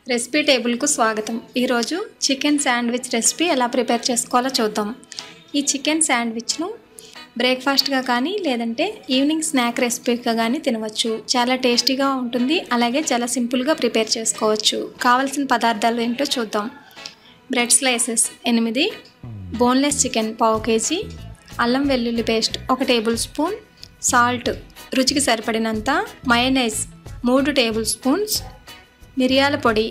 Recipe టేబుల్కు స్వాగతం. ఈరోజు chicken sandwich recipe ఎలా ప్రిపేర్ చేసుకోవాలో చూద్దాం. ఈ చికెన్ శాండ్విచ్ను బ్రేక్ఫాస్ట్గా కానీ లేదంటే ఈవినింగ్ స్నాక్ రెసిపీగా కానీ తినవచ్చు. చాలా టేస్టీగా ఉంటుంది, అలాగే చాలా సింపుల్గా ప్రిపేర్ చేసుకోవచ్చు. కావాల్సిన పదార్థాలు ఏంటో చూద్దాం. Bread slices 8, boneless chicken 1/2 kg, అల్లం వెల్లుల్లి పేస్ట్ 1 టేబుల్ స్పూన్, సాల్ట్ రుచికి సరిపడినంత, మయోనైజ్ 3 టేబుల్ స్పూన్స్, మిరియాల పొడి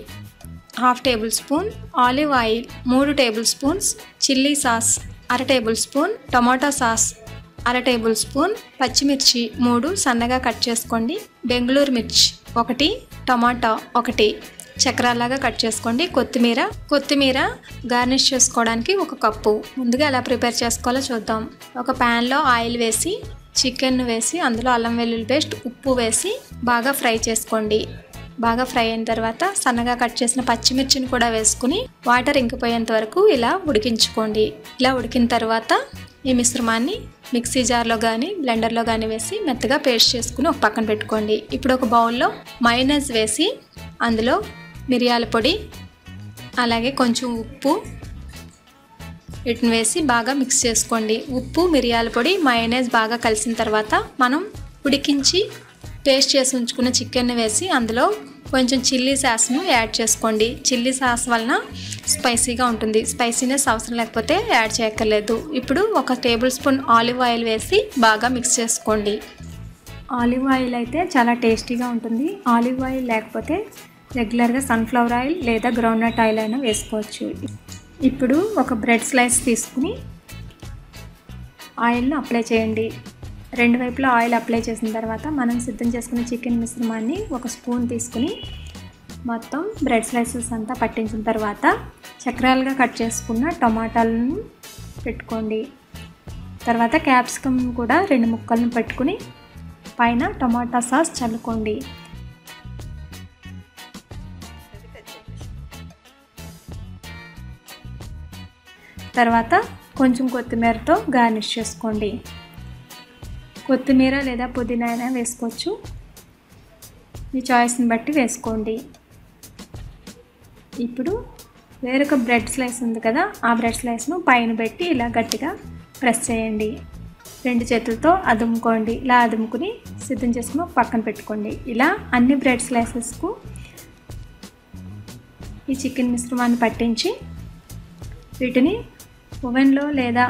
1/2 table spoon, olive oil 3 table spoons, chilli sauce 1/2 table spoon, tomato sauce 1/2 table spoon, పచ్చిమిర్చి 3 సన్నగా కట్ చేసుకోండి, బెంగళూరు మిర్చి 1, టమాటా 1 చక్రాలాగా కట్ చేసుకోండి, కొత్తిమీర గార్నిష్ చేసుకోవడానికి 1 కప్పు. ముందుగా ఎలా ప్రిపేర్ చేసుకోవాలో చూద్దాం. ఒక ప్యాన్లో ఆయిల్ వేసి చికెన్ వేసి అందులో అల్లం వెల్లుల్లి పేస్ట్, ఉప్పు వేసి బాగా ఫ్రై చేసుకోండి. బాగా ఫ్రై అయిన తర్వాత సన్నగా కట్ చేసిన పచ్చిమిర్చిని కూడా వేసుకుని వాటర్ ఇంకిపోయేంత వరకు ఇలా ఉడికించుకోండి. ఇలా ఉడికిన తర్వాత ఈ మిశ్రమాన్ని మిక్సీ జార్లో కానీ బ్లెండర్లో కానీ వేసి మెత్తగా పేస్ట్ చేసుకుని ఒక పక్కన పెట్టుకోండి. ఇప్పుడు ఒక బౌల్లో మయోనైజ్ వేసి అందులో మిరియాల పొడి అలాగే కొంచెం ఉప్పు వీటిని వేసి బాగా మిక్స్ చేసుకోండి. ఉప్పు, మిరియాల పొడి, మయోనైజ్ బాగా కలిసిన తర్వాత మనం ఉడికించి పేస్ట్ చేసి ఉంచుకున్న చికెన్ని వేసి అందులో కొంచెం చిల్లీ సాస్ను యాడ్ చేసుకోండి. చిల్లీ సాస్ వలన స్పైసీగా ఉంటుంది. స్పైసీనెస్ అవసరం లేకపోతే యాడ్ చేయక్కర్లేదు. ఇప్పుడు 1 టేబుల్ స్పూన్ ఆలివ్ ఆయిల్ వేసి బాగా మిక్స్ చేసుకోండి. ఆలివ్ ఆయిల్ అయితే చాలా టేస్టీగా ఉంటుంది. ఆలివ్ ఆయిల్ లేకపోతే రెగ్యులర్గా సన్ఫ్లవర్ ఆయిల్ లేదా గ్రౌండ్నట్ ఆయిల్ అయినా వేసుకోవచ్చు. ఇప్పుడు ఒక బ్రెడ్ స్లైస్ తీసుకుని ఆయిల్ను అప్లై చేయండి. 2 వైపులా ఆయిల్ అప్లై చేసిన తర్వాత మనం సిద్ధం చేసుకున్న చికెన్ మిశ్రమాన్ని 1 స్పూన్ తీసుకుని మొత్తం బ్రెడ్ స్లైసెస్ అంతా పట్టించిన తర్వాత చక్రాలుగా కట్ చేసుకున్న టమాటాలను పెట్టుకోండి. తర్వాత క్యాప్సికమ్ కూడా 2 ముక్కలను పెట్టుకుని పైన టమాటా సాస్ చల్లుకోండి. తర్వాత కొంచెం కొత్తిమీరతో గార్నిష్ చేసుకోండి. కొత్తిమీర లేదా పుదీనా అయినా వేసుకోవచ్చు, మీ చాయిస్ని బట్టి వేసుకోండి. ఇప్పుడు వేరొక బ్రెడ్ స్లైస్ ఉంది కదా, ఆ బ్రెడ్ స్లైస్ను పైన పెట్టి ఇలా గట్టిగా ప్రెస్ చేయండి. 2 చేతులతో అదుముకోండి. ఇలా అదుముకుని సిద్ధం చేసుకుని పక్కన పెట్టుకోండి. ఇలా అన్ని బ్రెడ్ స్లైసెస్కు ఈ చికెన్ మిశ్రమాన్ని పట్టించి వీటిని ఓవెన్లో లేదా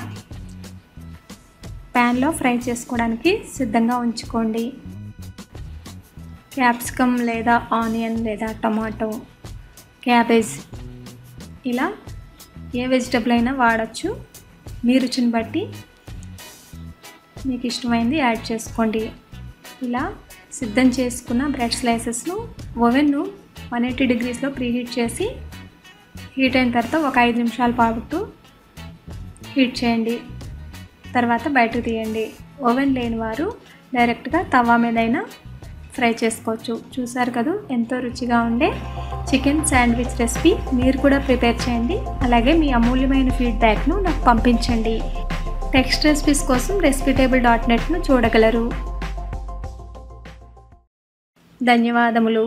ప్యాన్లో ఫ్రై చేసుకోవడానికి సిద్ధంగా ఉంచుకోండి. క్యాప్సికమ్ లేదా ఆనియన్ లేదా టమాటో, క్యాబేజ్ ఇలా ఏ వెజిటబుల్ అయినా వాడచ్చు. మీ రుచిని బట్టి మీకు ఇష్టమైంది యాడ్ చేసుకోండి. ఇలా సిద్ధం చేసుకున్న బ్రెడ్ స్లైసెస్ను ఓవెన్ను 180 degreesలో ప్రీహీట్ చేసి హీట్ అయిన తర్వాత ఒక 5 నిమిషాల పాటు హీట్ చేయండి. తర్వాత బయటకు తీయండి. ఓవెన్ లేని వారు డైరెక్ట్గా తవా మీదైనా ఫ్రై చేసుకోవచ్చు. చూసారు కదా, ఎంతో రుచిగా ఉండే చికెన్ శాండ్విచ్ రెసిపీ మీరు కూడా ప్రిపేర్ చేయండి. అలాగే మీ అమూల్యమైన ఫీడ్బ్యాక్ను నాకు పంపించండి. టెక్స్ట్ రెసిపీస్ కోసం రెసిపీటేబుల్.netను చూడగలరు. ధన్యవాదములు.